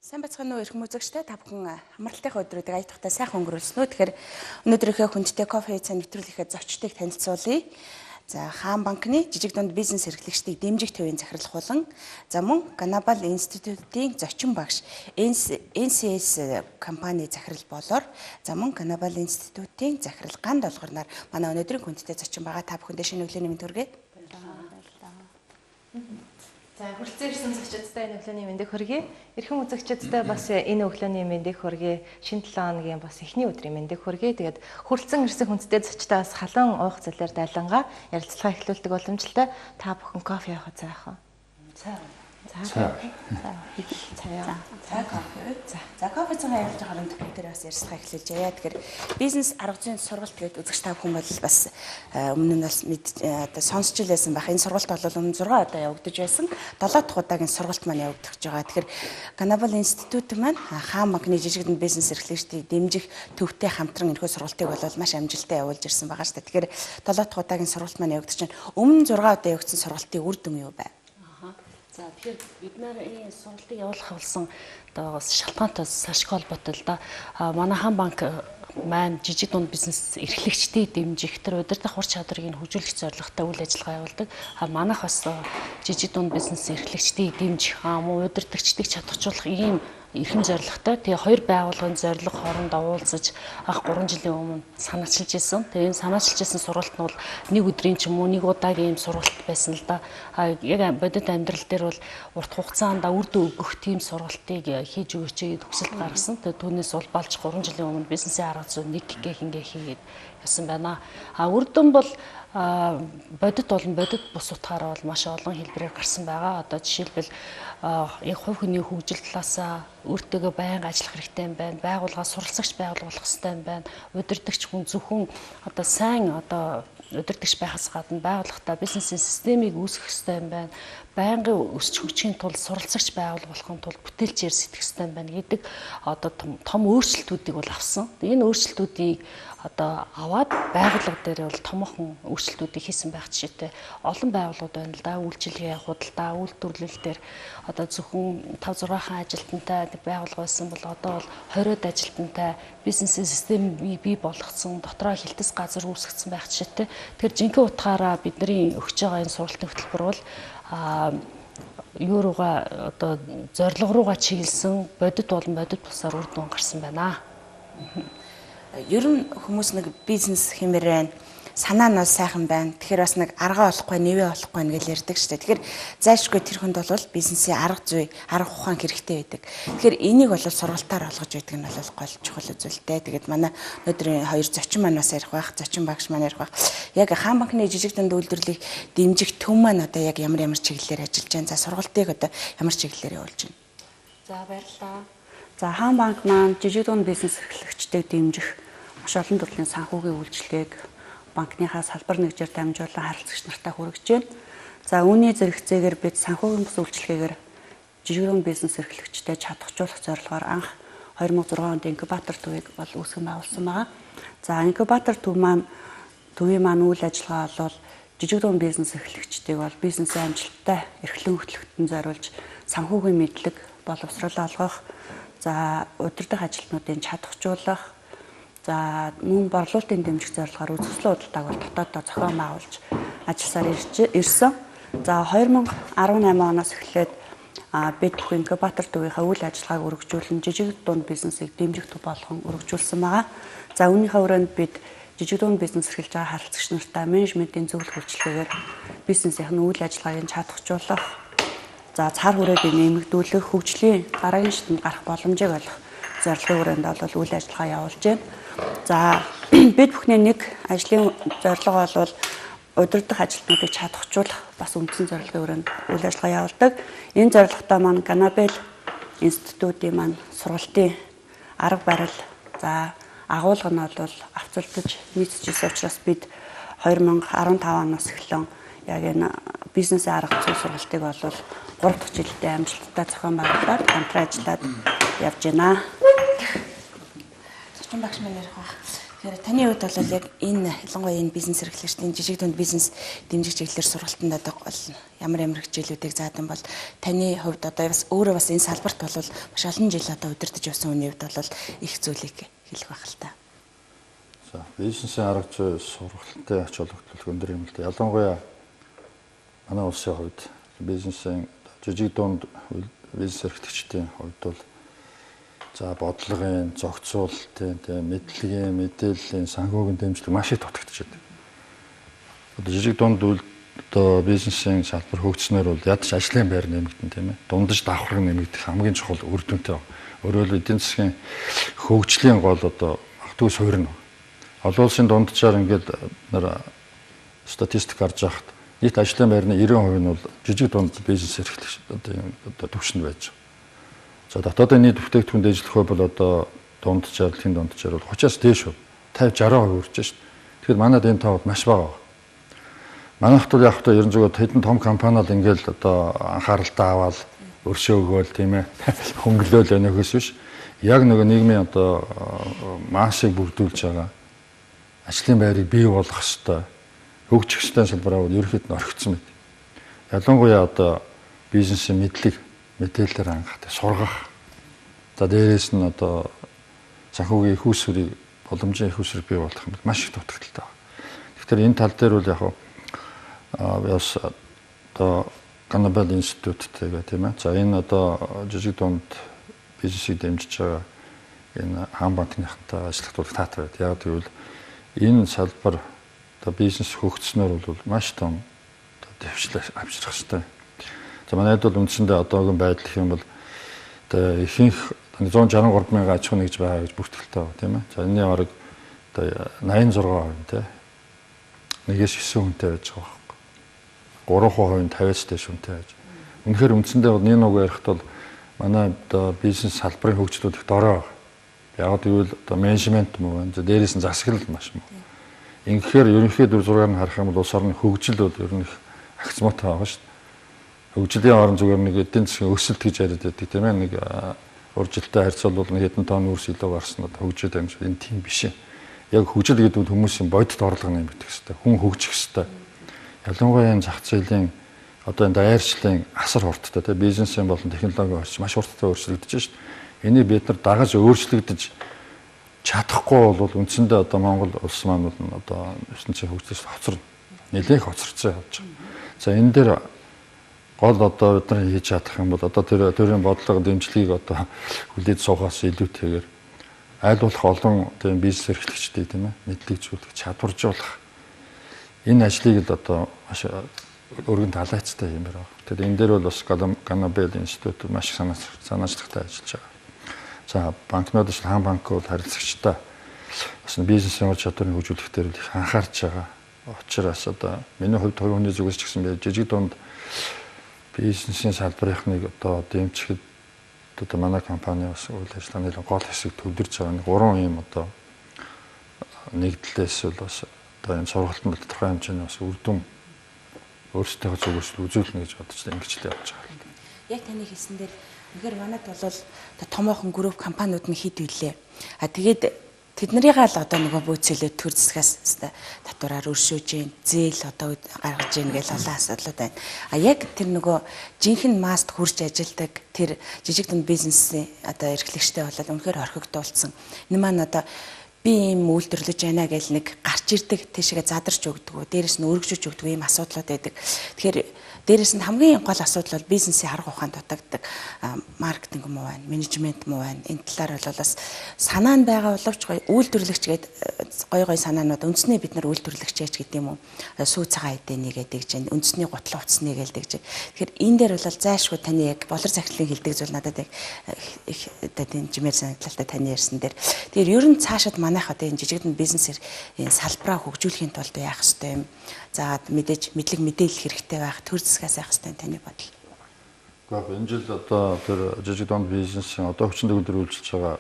Сайн бацхан уу эрхэм үзэгчтэй та бүхэн амралтынхаа өдрүүдийг ая тухтай сайхан өнгөрүүлсэн үү? Тэгэхээр өнөөдрийнхөө хүндтэй кофе цаа нэвтрүүлэхэд зочдыг танилцуулъя. За Хаан банкны жижиг дунд бизнес эрхлэгчдийг дэмжих төвийн захирлахуулан за мөн Global Institute-ийн зочин багш NCS компани захирал болоор за мөн Global Institute-ийн захирал ганд олгорноор манай өнөөдрийн хүндтэй зочин байгаа та бүхэндээ шинэ өглөөний мэнд хүргэе. За хүрэлцэн ирсэн зочдтой энэ өглөөний мэндийг хүргэе. Эрхэм үзэгчдтэй бас энэ өглөөний мэндийг хүргэе. Шинэ 7 хоногийн бас эхний өдрийн мэндийг хүргэе. Тэгээд хүрэлцэн ирсэн хүндтэй зочдтой бас халуун уух зүйлээр дайлангаа ярилцлага эхлүүлдэг боломжтой. Та бүхэн кофе явах цаах. За кофе цаа явуулж байгаа юм дээр бас ярилцлага эхлүүлж яа. Тэгэхээр бизнес арга зүйн сургалт гэдэг үзэгч та бүхэн бол бас өмнө нь бас одоо сонсч илсэн байх. Энэ сургалт бол өмнө 6 удаа явагдаж байсан. 7 дахь удаагийн сургалт маань явагдаж байгаа. Тэгэхээр Global Institute маань Хаан банкны жижиг дунд бизнес эрхлэгчдийг дэмжих төвтэй хамтран энэхүү сургалтыг бол маш амжилттай явуулж ирсэн байгаа шүү дээ. Тэгэхээр 7 дахь удаагийн сургалт маань явагдаж байна. Өмнө 6 удаа явагдсан сургалтын үр дүн юу вэ? За тэгэхээр бид нар энэ сургалтыг явуулах болсон одоо шалтгаантай сашиг холбоотой л да. Манай Хаан банк маань жижиг дунд бизнес эрхлэгчдийг дэмжих тэр удирдах ур чадварыг хөгжүүлэх зорилготой үйл ажиллагаа явуулдаг. Манайх бас жижиг дунд бизнес эрхлэгчдийг дэмжих мөн удирдагчдыг чадваржуулах ийм эрхэм зорилготой. Тэгээ хоёр байгууллагын зорилго хоорондоо уулзаж 3 жилийн өмнө санаачилж ирсэн. Тэгээ энэ санаачилж ирсэн сургалт нь бол нэг өдрийн ч юм уу нэг удаагийн ийм сургалт байсан л да. Яг бодит амьдрал дээр бол урт хугацаанд үр дүн өгөх тийм сургалтыг хийж өгөөч гэж төгсөлт гаргасан. Тэгээ түүнээс бол болж 3 жилийн өмнө бизнесийн арга зүй нэг ингээ хийгээд явсан байна. Үр дүн бол бодит бус утгаараа бол маш олон хэлбэрээр гарсан байгаа. Одоо жишээлбэл яг хувь хүний хөгжил талаасаа өөртөө байнга ажиллах хэрэгтэй юм байна. Байгууллага суралцагч байгуулах хэрэгтэй юм байна. Удирдагч хүн зөвхөн одоо сайн удирдагч байхаас гадна байгууллагатай бизнесийн системийг үүсгэх хэрэгтэй юм байна. Байнгын өсч хөгжихийн тулд суралцагч байгуулахын тулд бүтээлчээр сэтгэх хэрэгтэй юм байна гэдэг одоо том өөрчлөлтүүдийг бол авсан. Энэ өөрчлөлтүүдийг одоо аваад байгууллага дээр бол томоохон өөрчлөлтүүдийг хийсэн байх жишээтэй олон байгууллагууд байна л да. Үйлчилгээ худалдаа, үйлдвэрлэл дээр одоо зөвхөн 5-6 ажилтнтай байгууллага байсан бол одоо бол 20-од ажилтнтай бизнесийн систем бий болгоцсон, дотроо хилтэс газар үүсгэсэн байх жишээтэй. Тэгэхээр жинхэнэ утгаараа бидний өгч байгаа энэ сургалтын хөтөлбөр бол юу руугаа одоо зорилго руугаа чиглэсэн бодит бусаар үр дүн гарсан байна. Ер нь хүмүүс нэг бизнес хэмээрэн санаа нь сайхан байна. Тэгэхээр бас нэг арга олохгүй, нэвээ олохгүй гэж ярьдаг шүү дээ. Тэгэхээр зайлшгүй тэр хүнд бол бизнесийн арга зүй, арга ухаан хэрэгтэй байдаг. Тэгэхээр энийг бол сургалтаар олгож байдаг нь бол гол чухал үзүүлэлттэй. Тэгээд манай өнөөдрийн хоёр зочин маань бас ярих байх, зочин багш маань ярих байх. Яг Хаан банкны жижиг дунд үйлдвэрлэлийг дэмжих төв маань одоо яг ямар чиглэлээр ажиллаж байна. За сургалтыг одоо ямар чиглэлээр явуулж байна. За баярлалаа. За Хаан банк маань жижиг дунд бизнес эрхлэгчдийг дэмжих маш олон төрлийн санхүүгийн үйлчилгээг банкныхаа салбар нэгжээр дамжуулан харилцагч нартай хүргэж байна. За үүний зэрэгцээгээр бид санхүүгийн бус үйлчилгээгээр жижиг дунд бизнес эрхлэгчдэд чадахжуулах зорилгоор анх 2006 онд инкубатор төвийг бол үүсгэн байгуулсан байгаа. За инкубатор төвийн маань үйл ажиллагаа бол жижиг дунд бизнес эрхлэгчдийг бол бизнесийн амжилттай эрхлэн хөтлөхтөнд зориулж санхүүгийн мэдлэг боловсрол олгох, за удирдах ажилтнуудын чадахжуулах, за мөн борлуулалтын дэмжих зорилгоор үзэсгэлэн худалдааг бол дотооддоо зохион байгуулж ажилласаар ирсэн. За 2018 оноос эхлээд бид бүх инкубатор төвийнхаа үйл ажиллагааг өргөжүүлэн жижиг дунд бизнесийг дэмжих төв болгон өргөжүүлсэн байгаа. За үүнийхээ өрөөнд бид жижиг дунд бизнес эрхэлж байгаа харилцагч нартай менежментийн зөвлөх үйлчилгээгээр бизнесийн үйл ажиллагааг чадахжуулах, за цар хүрээгээ нэмэгдүүлэх, хөгжлийн дараагийн шатнд гарах боломжийг олох зорилгын хүрээнд бол үйл ажиллагаа явуулж байна. За бид бүхний нэг ажлын зорилго бол удирдах ажилтнуудыг чадахжуулах бас үндсэн зорилгын хүрээнд үйл ажиллагаа явуулдаг. Энэ зорилготой маань Global Institute-ийн маань сургалтын арга барил, за агуулга нь бол авцалдаж нийцчихсэн учраас бид 2015 оноос эхлэн яг энэ бизнесийн арга зүй сургалтыг бол 3 дахь жилдээ амжилттай зохион байгуулад хамтран ажиллаад явж байна. Зочин багш маань ярих байх. Тэгэхээр таны хувьд бол яг энэ ялангуяа энэ бизнес эрхлэгчдийн жижиг дунд бизнес дэмжих чиглэлээр сургалтанд одоо ямар хичээлүүдийг заадан бол таны хувьд одоо бас өөрөө бас энэ салбарт бол маш олон жил одоо удирдах явсан хүний хувьд бол их зүйлийг хэлэх байх л та. За бизнесийн арга зүй сургалттай ач холбогдол өндөр юм л да. Ялангуяа манай улсын хувьд бизнесийн жижиг дунд бизнес эрхлэгчдийн хувьд бол за бодлогын, зохицуулалтын, мэдлэгийн, мэдээллийн, санхүүгийн дэмжлэг маш их дутагдчихэв. Одоо жижиг дунд одоо бизнесийн салбар хөгжснөөр бол ядаж ажлын байр нэмэгдэн тийм ээ. Дундаж давхраг нэмэгдэх хамгийн чухал үр дүнтэй. Өөрөөр хэлбэл эдийн засгийн хөгжлийн гол одоо агдгүй суурь нь. Олон улсын дунджаар ингээд статистик гарч байхад нийт ажлын байрны 90% нь бол жижиг дунд бизнес эрхлэгч одоо түвшинд байж байгаа. За дотоодын нийт бүтээгдэхүүн дэвшлэх бол одоо дунджаар дэлхийн дунджаар бол 30-аас дээш 50-60% хүрч шээ. Тэгэхээр манайд энэ тоо маш бага. Манайх бол яг хэвээр ерөн зөвхөн хэдэн том компаниуд ингээл одоо анхааралтай аваад өршөө өгөөл тийм ээ хөнгөлөөл өнөхөөс биш. Яг нөгөө нийгмийн одоо маашийг бүрдүүлж байгаа ажлын байрыг бий болгох ёстой. Хөгжих ёстой салбараа ерөнхийд нь орхигдсон мэт. Ялангуяа одоо бизнесийн мэдээлэлээр хангах, сургах. За дээрээс нь одоо санхүүгийн их усрыг боломжийн их усрыг бий болгох юм маш их дутагдaltaй байна. Тэгэхээр энэ тал дээр бол яг бас одоо Ганабал институттэйгээ тийм ээ. За энэ одоо жижиг дунд бизнесийг дэмжиж байгаа энэ хаан банкныхантай ажиллах таатай байд. Яг тэгвэл энэ салбар одоо бизнес хөгжснөөр бол маш том дэвшлээ авчрах хэрэгтэй. За манайд бол үндсэндээ одоогийн байдал гэх юм бол одоо ихэнх 163 мянган аж ахуй нэгж байгаа гэж бүртгэлтэй байна тийм ээ. За энэний бараг одоо 86% тийм нэгээс 9 хүнтэй байж байгаа байхгүй. 3% 50-аас дээш хүнтэй байж. Үнэхээр үндсэндээ нэг нэг ярихт бол манай одоо бизнес салбарын хөгжлүүд их дорой байна. Яг тэгвэл одоо менежмент муу байна. Дээрээс нь засаглал маш муу. Ингэхээр ерөнхий дүр зургаар нь харах юм бол улс орны хөгжил бол ер нь их агцмаатай байгаа шүү дээ. Хөгжлийн орон зүгээр нэг эдийн засгийн өсөлт гэж яриад байдаг тийм ээ. Нэг уржилттай харьцуулбал нэг хэдэн тонн үрс илүү гарснууд хөгжөөд байна шүү. Энэ тийм биш ээ. Яг хөгжил гэдэг нь хүмүүсийн бодит орлого нэмэгдэх хэрэгтэй. Хүн хөгжих хэрэгтэй. Ялангуяа энэ зах зээлийн одоо энэ даяарчлалын асар хурдтай тийм бизнесийн болон технологийн орчин маш хурдтай өөрчлөгдөж шүү дээ. Энийг бид нар дагаж өөрчлөгдөж чадахгүй бол үндсэндээ одоо Монгол улс маань бол одоо ертөнцийн хөгжлөөс хоцорно. Нэлээх хоцорцоо явж байгаа. За энэ дээр гол одоо бид нар хийж чадах юм бол одоо тэр төрийн бодлого дэмжлэгийг одоо хүлээж суухаас илүүтэйгээр аль болох олон тийм бизнес эрхлэгчдийг тийм ээ мэдлэг зүйлийг чадваржуулах энэ ажлыг л одоо маш өргөн талайцтай юм байна. Тэгэхээр энэ дээр бол бас Ганабал институт маш санаачлагтай ажиллаж байгаа. За банкнууд ч хаан банк бол харилцагчтай бас бизнесийн ур чадварыг хөгжүүлэх дээр их анхаарч байгаа. Учираас одоо миний хувьд хувийн зүгээс ч гэсэн би жижиг дунд бизнесийн салбарынхныг одоо дэмжихэд одоо манай компани бас үйл ажиллагааны гол хэсэг төвлөрж байгаа. 3 юм одоо нэгдлээс бол бас одоо энэ сургалтанд тодорхой хэмжээний бас үр дүн өөрсдийнхөө зүгээс үзүүлнэ гэж бодож ингэж л явж байгаа. Яг таны хэлсэн дээр үнэхээр манайд бол томоохон групп компаниуд нь хэд вүлээ. Тэгээд тэднэрийг л одоо нөгөө бөөцөлөө төр засгаас татвараар өршөөж гин зээл одоо гаргаж гин гэж олон асуудлууд байна. Яг тэр нөгөө жинхэнэ маст хурж ажилдаг тэр жижиг дунд бизнесийн одоо эрхлэгчтэй бол үнэхээр орхигдуулсан. Энэ маань одоо би ийм үйлдвэрлэж байна гэж нэг гарч ирдэг тийшээ задарч өгдөг. Дээрээс нь өргөжөж өгдөг ийм асуудлууд байдаг. Тэгэхээр дээрээс нь хамгийн гол асуудал бол бизнесийн арга ухаанд дутагддаг. Маркетинг муу байна, менежмент муу байна. Энэ талаар бол бас санаа нь байгаа боловч үйлдвэрлэгч гээд гой санаанууд үндэсний бид нар үйлдвэрлэгч яач гэдэг юм уу? Сүү цагаан эдэнийг гэдэг чинь үндэсний гутлаа утасны гэлдэг чинь. Тэгэхээр энэ дээр бол зайшгүй таны яг болор захирлын хэлдэг зүйл надад яг их дэмжмээр санагдлаа таны ярьсан дээр. Тэгэхээр ер нь цаашаад манайх одоо энэ жижиг дунд бизнесээр салбараа хөгжүүлэхийн тулд яах ёстой юм? За мэдээж мэдлэг мэдээлэл хэрэгтэй байх, төр засгаас яах ёстой таны бодол. Гэхдээ энэ жил одоо тэр жижиг дунд бизнесийн одоо хүчин төгөлдөр үйлчилж байгаа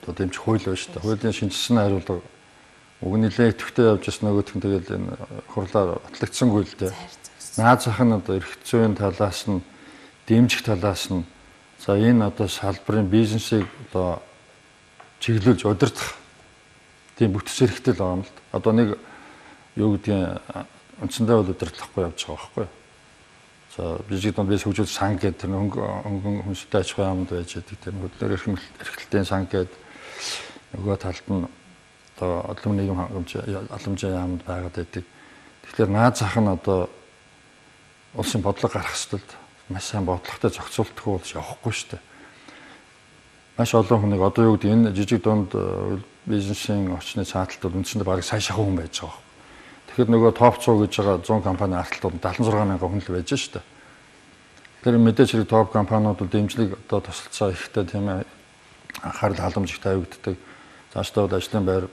одоо дэмжих хууль байна шүү дээ. Хуулийн шинжилсэн хариулга уг нэлээд идэвхтэй явж ирсэн нөгөөх нь тэгэл энэ хурлаар батлагдсангүй л дээ. Наад зах нь одоо эрх зүйн талаас нь дэмжих талаас нь за энэ одоо салбарын бизнесийг одоо чиглүүлж удирдах Тийм бүтц хэрэгтэй л байгаа юм л. Одоо нэг юу гэдгийг үндсэндээ бол удирдлахгүй явж байгаа байхгүй. За жижиг дунд бизнес хөгжүүл сан гэдэг тэр хөнгөн хүнстэй аж ахуйн яамд байж байгаа тийм хөдөлгөөн эрхлэлтийн сан гэдэг нөгөө талд нь одоо олон нийгэм халамжийн яамд байгаад байдаг. Тэгэхээр наад зах нь одоо улсын бодлого гарах хэвэл маш сайн бодлоготой зохицуултгүй бол явахгүй шүү дээ. Маш олон хүнийг одоо юу гэдэг энэ жижиг дунд бизнесийн орчны цааталт бол үндсэндээ бараг сая шахуу хүн байж байгаа. Тэгэхээр нөгөө топ 100 гэж байгаа 100 компани арталтууд 76,000 хүн л байж шүү дээ. Тэр мэдээж хэрэг топ компаниуд бол дэмжлэг одоо тусалцаа ихтэй тийм ээ анхаарал халамж их тавигддаг. Цаашдаа бол ажлын байр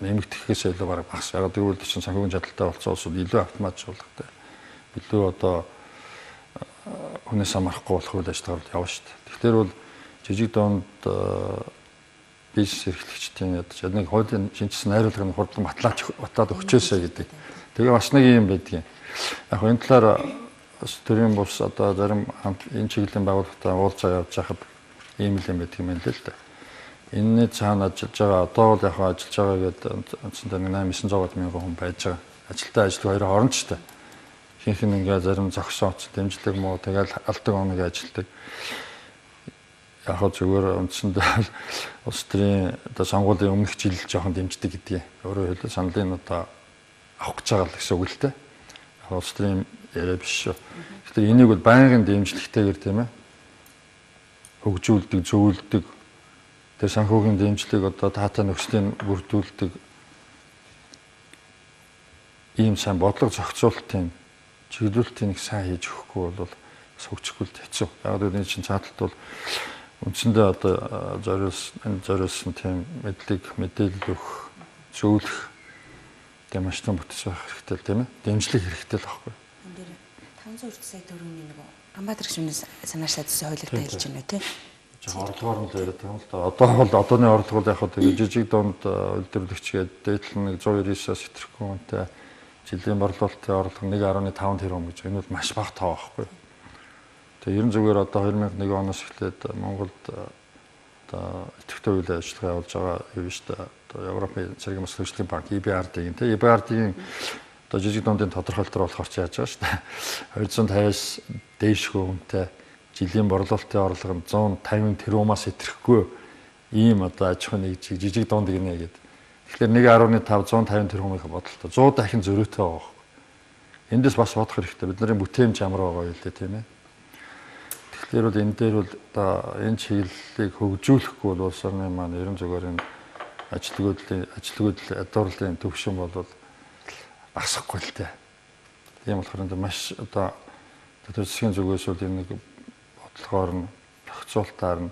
нэмэгдэхээс илүү бараг багас. Яг гэвэл чинь санхүүгийн чадaltaй болсон улсууд илүү автоматжуулгатай. Илүү одоо хүнээс амархгүй болох үйл ажиллагаанд явна шүү дээ. Тэгэхээр бол жижиг дунд бизнес эрхлэгчдийн ядаж нэг хуулийн шинжилсэн найруулгын хурдан батлаад өгчөөсэй гэдэг. Тэгээ бас нэг юм байдгийн. Яг энэ талаар төрийн бус одоо зарим энэ чиглэлийн байгууллагатай уулзаа явж байхад ийм л юм байдаг юм байна л да. Энэний цаана ажиллаж байгаа одоо бол яг ажиллаж байгаа гэдэг үндсэндээ 800-900 мянган хүн байж байгаа. Ажилтаа ажил хоёроо хорончтой. Ихэнх нь ингээ зарим зогсооц дэмжлэг муу тэгэл алдаг оног ажилтдаг. Яг зүгээр үндсэндээ улс төрийн одоо сонгуулийн өмнөх жил жоохон дэмждэг гэдгийг. Өөрөөр хэлбэл саналын одоо авах гэж байгаа л гэсэн үг л дээ. Яг улс төрийн яриа биш шүү. Тэгэхээр энийг бол байнгын дэмжлэгтэйгэр тийм ээ хөгжүүлдэг, зөвлөдөг. Тэр санхүүгийн дэмжлэг одоо таатай нөхцөлийг бүрдүүлдэг ийм сайн бодлого зохицуулалтын чиглүүлэлтийг нэг сайн хийж өгөхгүй бол хөгжихгүй л хэцүү. Яг л энэ чинь цааталт бол үндсэндээ одоо зориулсан тийм мэдээлэл өгөх, зөвлөх тийм маш том бүтц байх хэрэгтэй л тийм ээ. Дэмжлэг хэрэгтэй л байхгүй. Энд дээр 500 сая төгрөгийн нэг Ганбаатар гишүүнээс санаач сайдсан хуулиартай хэлж байна үү те? Орлогоор нь л яриад байгаа юм л да. Одоо бол одооны орлого яг хөө жижиг дунд үйлдвэрлэгчгээд дээдл нэг 199-аас хэтрэхгүй үнэтэй жилийн борлуулалтын орлого 1.5 тэрбум гэж. Энэ бол маш бага тоо байхгүй. Тэгээ ерөн зүгээр одоо 2001 оноос эхлээд Монголд одоо идэвхтэй үйл ажиллагаа явуулж байгаа юу шүү дээ. Одоо Европын цэргийн бас хөгжлийн банк EBRD-ийн тийм EBRD-ийн одоо жижиг дундын тодорхойлолтоор болохоор ч яаж байгаа шүү дээ. 250-аас дээшгүй үнэтэй жилийн борлуулалтын орлого нь 150 тэрбумаас хэтрэхгүй ийм одоо аж ахуйн нэгжийг жижиг дунд гинэ гэдэг. Тэгэхээр 1.5 150 тэрбумын бодлоо 100 дахин зөрүүтэй байгаа. Эндээс бас бодох хэрэгтэй. Бидний бүтээмж ямар байгаа юу лээ тийм ээ. Тэгэхээр бол энэ дээр бол одоо энэ чиглэлийг хөгжүүлэхгүй бол улс орны маань ерөн зүгээр энэ ажилгүйдлийн ядуурлын төвшин бол багасахгүй л дээ. Тийм болохоор энэ маш одоо засгийн зүгээс бол энэ нэг бодлогоор нь зохицуултаар нь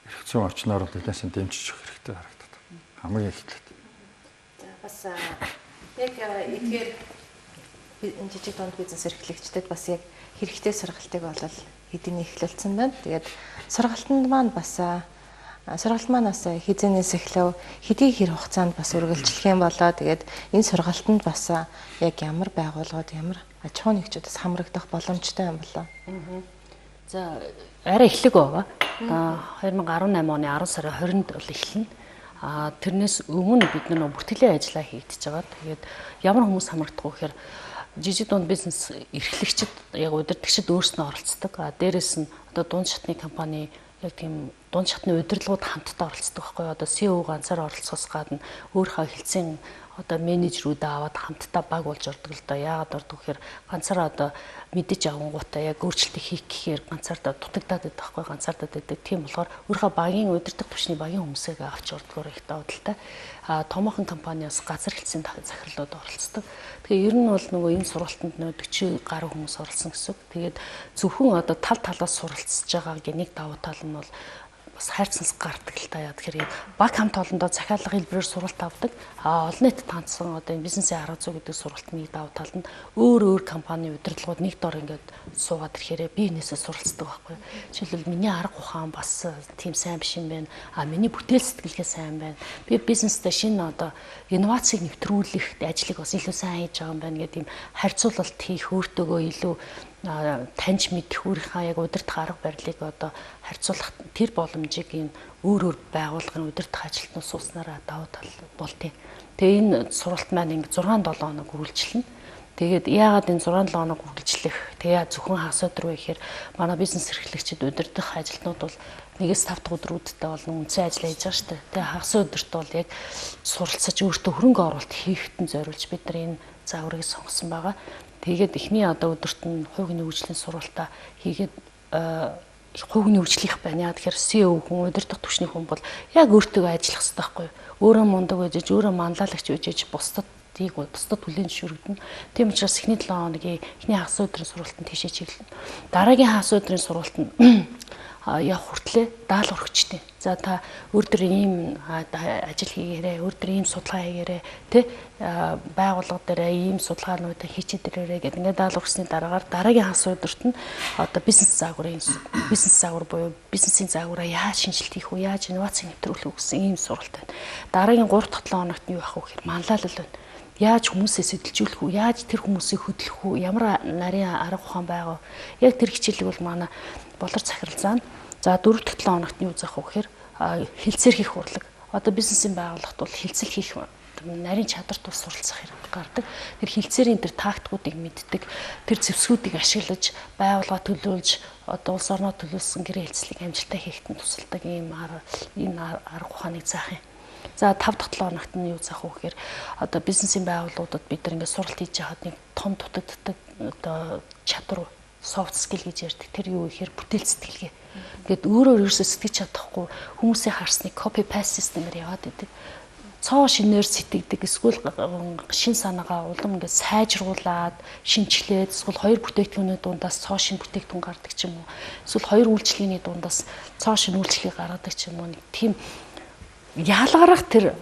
эрх зүйн орчноор нь тэднээс дэмжиж өгөх хэрэгтэй харагдаад байна. Хамгийн эхлээд. За бас яг эдгээр энэ жижиг дунд бизнес эрхлэгчдэд бас яг хэрэгтэй сургалтыг болол хэдийн эхлүүлсэн байна. Тэгээд сургалтанд маань бас сургалт маань бас хизэнээс эхлэв хэдий хэр хугацаанд бас үргэлжлэх юм болоо. Тэгээд энэ сургалтанд бас яг ямар байгууллагууд ямар аж ахуйн нэгжүүдээс хамрагдах боломжтой юм болоо. За арай эхлэг байгаа. 2018 оны 10 сарын 20-нд бол эхэлнэ. Тэрнээс өмнө бид нар бүртгэлийн ажиллаа хийгдэж байгаа. Тэгээд ямар хүмүүс хамрагдах вэ гэхээр жижиг дунд бизнес эрхлэгчид яг удирдагчид өөрснөө оролцдог. Дээрээс нь одоо дунд шатны компани яг тийм дунд шатны удирдлагууд хамтдаа оролцдог байхгүй юу? Одоо CEO ганцаар оролцохоос гадна өөрийнхөө хэлцэн одоо менежерүүд аваад хамтдаа баг болж ордог л да. Яагаад ордог гэхээр ганцаараа одоо мэдэж авангуудаа яг өөрчлөлтийг хийх гэхээр ганцаардаа дутагдаад байдаг байхгүй ганцаардаа байдаг. Тийм болохоор өөрийнхөө багийн удирдах түвшний багийн хүмүүсээ авч ордгоор их давуу талтай. Томоохон компаниас газар хэлцээний захирлууд оролцдог. Тэгээ ер нь бол нөгөө энэ сургалтанд 40 гаруй хүмүүс оролцсон гэсэн үг. Тэгээд зөвхөн одоо тал талаас суралцж байгаагийн нэг давуу тал нь бол бас хайрцанс гардаг л та яа тэгэхээр баг хамт олондоо захиалга хэлбэрээр сургалт авдаг. Олон нийт тандсан одоо бизнесийн арга зүй гэдэг сургалтын нэг давуу тал нь өөр компани удирдлагууд нэг дор ингээд суугаад ирэхээр би энэсээ суралцдаг байхгүй. Жишээлбэл миний арга ухаан бас тийм сайн биш юм байна. Миний бүтээл сэтгэлгээ сайн байна. Би бизнестэй шинэ одоо инновацийг нэвтрүүлэх ажлыг бас илүү сайн хийж байгаа юм байна гэдэг юм харьцуулалт хийх өөртөөгөө илүү таньж мэдэх өөрийнхөө яг удирдах арга барилыг одоо харьцуулах тэр боломжийг энэ өөр байгууллагын удирдах ажилтнууд сууснараа давуу тал болтыг. Тэгээ энэ сургалт маань ингэ 6-7 хоног үргэлжилнэ. Тэгээд яагаад энэ 6-7 хоног үргэлжлэх? Тэгээ зөвхөн хагас өдөр вэ гэхээр манай бизнес эрхлэгчид удирдах ажилтнууд бол 1-5 дахь өдрүүдтэй болно үндсэн ажил хийж байгаа шүү дээ. Тэгээ хагас өдөрт бол яг суралцаж өөртөө хөрөнгө оруулалт хийхтэн зориулж бид нар энэ загварыг сонгосон байгаа. Тэгээд эхний одоо өдөрт нь хувийн хөгжлийн сургалтаа хийгээд хувийн хөгжлийнх байна. Яа тэгэхээр CEO хүн удирдах түвшний хүн бол яг өөртөө ажиллах хэрэгтэй байхгүй юу? Өөрөө мундаг байж, өөрөө манлайлагч байж, бусдад хүлээн зөвшөөрөгдөн. Тийм учраас эхний 7 хоногийн эхний хагас өдрийн сургалтанд тийшээ чиглэнэ. Дараагийн хагас өдрийн сургалтанд явах хүртлээр даал өргөчтэй. За та өөртөө ийм ажил хийгээрэй, өөртөө ийм судалгаа хийгээрэй, тэ байгууллага дээр ийм судалгаанууд хийчихэд ирээрэй гэдэг ингээд даал өргөсний дараагаар дараагийн хагас өдөрт нь одоо бизнес загвар буюу бизнесийн загвараа яаж шинжилт хийх вэ, яаж инновац нэвтрүүлэх вэ гэсэн ийм сургалт байна. Дараагийн 3 дахь 7 хоногт нь юу ах вэ гэхээр манлайлал байна. Яаж хүмүүсээ сэтэлжүүлэх үү, яаж тэр хүмүүсийг хөдлөх үү, ямар нарийн арга ухаан байгаа вэ? Яг тэр хичээлийг бол манай болор захиралцаана. За 4 дахь 7 хоногт нь юу заах вэ гэхээр хилцээр хийх урлаг. Одоо бизнесийн байгууллагт бол хилцэл хийх нарийн чадварт бас суралцах хэрэг гардаг. Тэр хилцээрийн тэр тактикуудыг мэддэг, тэр зэвсгүүдийг ашиглаж, байгууллага төлөөлж, одоо улс орноо төлөөлсөн гэрээ хэлцлийг амжилттай хийхэд нь тусалдаг ийм арга ухааныг заах юм. За 5 дахь 7 хоногт нь юу заах вэ гэхээр одоо бизнесийн байгууллагуудад бид нар ингээд суралт хийж байхад нэг том дутагддаг одоо чадвар soft skill гэж ярьдаг. Тэр юу гэхээр бүтээл сэтгэлгээ. Ингээд өөрөө ерөөсөө сэтгэж чадахгүй хүмүүсийн харсныг copy paste системээр яваад идэг. Цоо шинээр сэтгэдэг, эсвэл шин санаагаа улам ингээд сайжруулад, шинчлээд, эсвэл хоёр бүтээгдэхүүний дундаас цоо шин бүтээгдэхүүн гардаг ч юм уу. Эсвэл хоёр үйлчлэгээний дундаас цоо шин үйлчлэгээ гаргадаг ч юм уу. Нэг тийм ялгарах тэр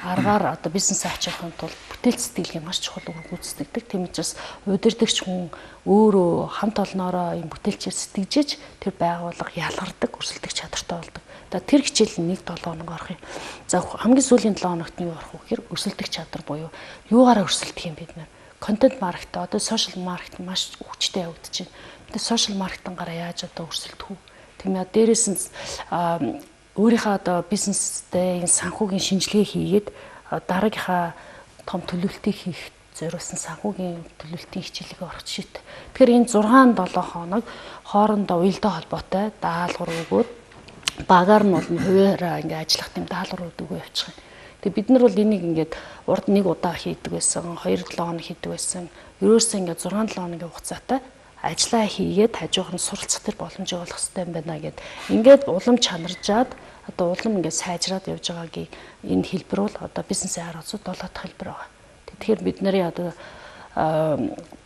аргаар одоо бизнес ачаахын тулд бүтээл сэтгэлгээ маш чухал үр гүйцэтгэдэг. Тийм учраас удирдагч хүн өөрөө хамт олноороо юм бүтээлчээр сэтгэжиж тэр байгууллага ялгардаг, өрсөлдөх чадвартай болдог. Тэр хичээл нэг 7 хоног орох юм. За хамгийн сүүлийн 7 хоногт нь юу орох вэ гэхээр өрсөлдөх чадвар буюу юугаараа өрсөлдөх юм бид нэр. Контент маркет одоо сошиал маркет маш хүчтэй явагдаж байна. Бид сошиал маркетингаараа яаж одоо өрсөлдөх вэ? Тийм ээ дээрээс нь өөрийнхөө одоо бизнестэй энэ санхүүгийн шинжилгээ хийгээд дараагийнхаа том төлөвлөлтийг хийх зориулсан санхүүгийн төлөвлөлтийн хичээлийг орох жишээтэй. Тэгэхээр энэ 6-7 хоног хоорондоо уялдаа холбоотой даалгавар өгөөд багаар нь бол хуваараа ингээд ажиллах тийм даалгавар өгөө явуучих юм. Тэгээ бид нар бол энийг ингээд урд нэг удаа хийдэг байсан, 2-7 хоног хийдэг байсан. Ерөөсөө ингээд 6-7 хоногийн хугацаатай ажиллаа хийгээд хажуугаар нь суралцах тэр боломжийг олох хэрэгтэй юм байна гэд ингээд улам чанаржаад одоо улам ингээд сайжраад явж байгаагийн энэ хэлбэр бол одоо бизнесийн арга зүй 7 дахь хэлбэр байгаа. Тэгэхээр бид нарын одоо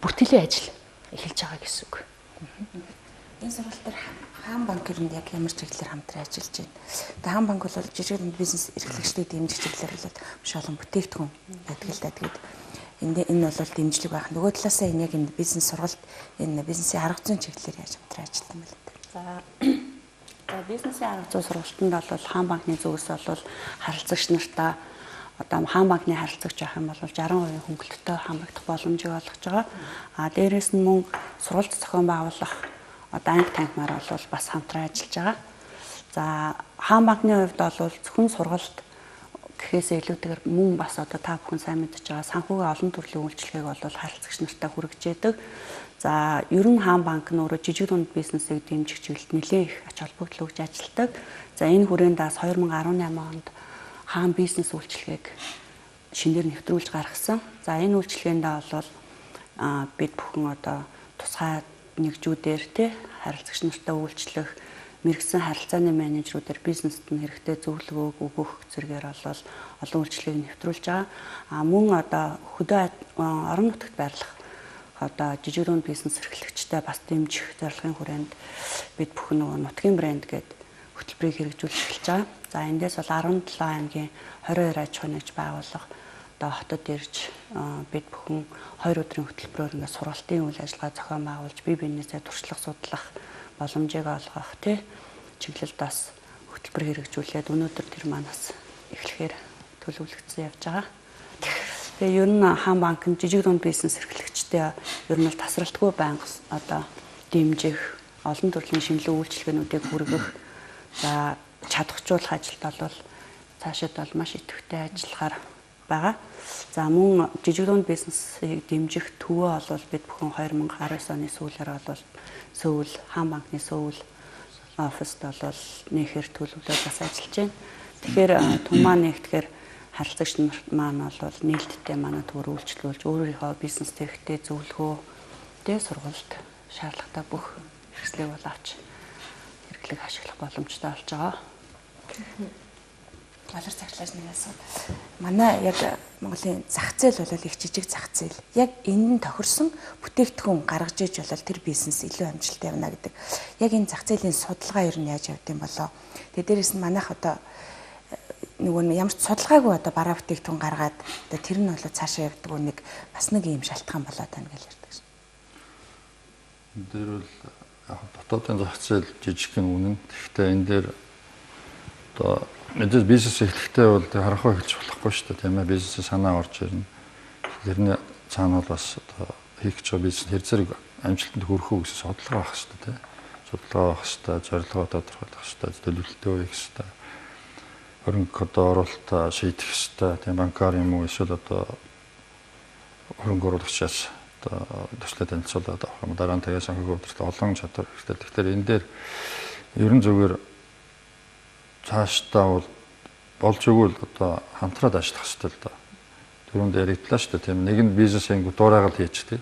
бүртгэлийн ажил эхэлж байгаа гэсэн үг. Энэ сургалтаар хаан банкнд яг ямар чиглэлээр хамтран ажиллаж байна. Тэгээ хаан банк бол жижиг бизнес эрхлэгчдийг дэмжих чиглэлээр бол маш олон бүтээгдэхүүн байдаг л да. Тэгээд энэ бол дэмжлэг байх. Нөгөө талаасаа энэ яг энэ бизнес сургалт энэ бизнесийн арга зүйн чиглэлээр яаж хамтран ажилладаг юм бэ? За бизнесийн арга зүй сургалтанд бол хаан банкны зүгээс бол харилцагч нартаа одоо хаан банкны харилцагч авах юм бол 60% хөнгөлөлтөд хамрагдах боломжийг олгож байгаа. Дээрээс нь мөн сургалт зохион байгуулах одоо анги танхимаар бол бас хамтран ажиллаж байгаа. За хаан банкны хувьд бол зөвхөн сургалт гэхээсээ илүүтэйгээр мөн бас одоо та бүхэн сайн мэдж байгаа санхүүгийн олон төрлийн үйлчлэгийг бол харилцагч нартай хүргэж яадаг. За ер нь хаан банк нь өөрөө жижиг дунд бизнесийг дэмжих чиглэлд нэлээд их ач холбогдол өгж ажилладаг. За энэ хүрээнд бас 2018 онд хаан бизнес үйлчлэгийг шинээр нэвтрүүлж гаргасан. За энэ үйлчлэгээнд бол бид бүхэн одоо тусгай нэгжүүдээр харилцагч нартай үйлчлэх мэрэгсэн харилцааны менежерүүдээр бизнест нь хэрэгтэй зөвлөгөө өгөх зэрэгээр бол олон үйлчлэгийг нэвтрүүлж байгаа. Мөн одоо хөдөө орон нутагт байрлах одоо жижиг дунд бизнес эрхлэгчтэй бас дэмжих зорилгын хүрээнд бид бүхэн нөгөө нутгийн брэнд гэдэг хөтөлбөрийг хэрэгжүүлж эхэлж байгаа. За эндээс бол 17 аймгийн 22 аж ахуй нэгж байгууллага одоо хотод ирж бид бүхэн 2 өдрийн хөтөлбөрөөр ингээд сургалтын үйл ажиллагаа зохион байгуулж бие биенээсээ туршлага судлах боломжийг олгох чиглэлд бас хөтөлбөр хэрэгжүүлээд өнөөдөр тэр манаас эхлэхээр төлөвлөгдсөн явж байгаа. Тэгээ ер нь хаан банк нь жижиг дунд бизнес эрхлэгчтэй ер нь бол тасралтгүй байнга одоо дэмжих, олон төрлийн шинжилгээ үйлчилгээнүүдийг хүргэх, за чадахжуулах ажилд бол цаашид бол маш идэвхтэй ажиллахаар байгаа. За мөн жижиг дунд бизнесийг дэмжих төвөө бол бид бүхэн 2019 оны сүүлээр бол Сөүл хаан банкны Сөүл оффист бол нөхөр төлөвлөлөд бас ажиллаж байна. Тэгэхээр Тумаа нэгтгэхээр харилцагч нар маань бол нээлттэй манай төр үйлчлүүлж өөрийнхөө бизнес тэрэгтэй зөвлөгөө дэ сургалт шаардлагатай бүх хэрэгслийг бол авч хэрэглэг ашиглах боломжтой болж байгаа. Болор цагтлаас нэг асуу. Манай яг Монголын зах зээл бол их жижиг зах зээл. Яг энэ нь тохирсон бүтээгдэхүүн гаргаж иж бол тэр бизнес илүү амжилттай явна гэдэг. Яг энэ зах зээлийн судалгаа ер нь яаж явд юм болоо. Тэгээ дээрэс нь манайх одоо нөгөө ямар ч судалгаагүй одоо бараа бүтээгдэхүүн гаргаад одоо тэр нь бол цаашаа явдаг нэг бас нэг ийм шалтгаан болоод байна гэж ярьдаг шин. Энэ дээр бол яг дотоодын зах зээл жижиг юм үнэн. Гэхдээ энэ дээр одоо мэдээж бизнес эхлэхдээ бол харахгүй хэлж болохгүй шүү дээ, тийм ээ. Бизнесээ санаа орж ирнэ. Тэрний цаана бол бас одоо хийх гэж байгаа бизнес хэр зэрэг амжилтанд хүрэх үү гэсэн судалгаа байх шүү дээ, тийм. Судалгаа байх шүү дээ, зорилгоо тодорхойлох шүү дээ, төлөвлөлтөө хийх шүү дээ. Хөрөнгө одоо оруулалтаа шийдэх шүү дээ, тийм. Банкар юм уу эсвэл одоо хөрөнгө оруулагчаас одоо төслөө танилцуулаад авах юм. Дараа нь тэгээ санхүүгийн удирдлага олон чадвар хэрэгтэй. Тэгэхээр энэ дээр ерөн зүгээр цаашдаа бол болж өгвөл одоо хамтраад ажиллах хэрэгтэй л да. Түрүүнд яригдлаа шүү дээ, тийм. Нэг нь бизнесийн дуурайгал хийж тий.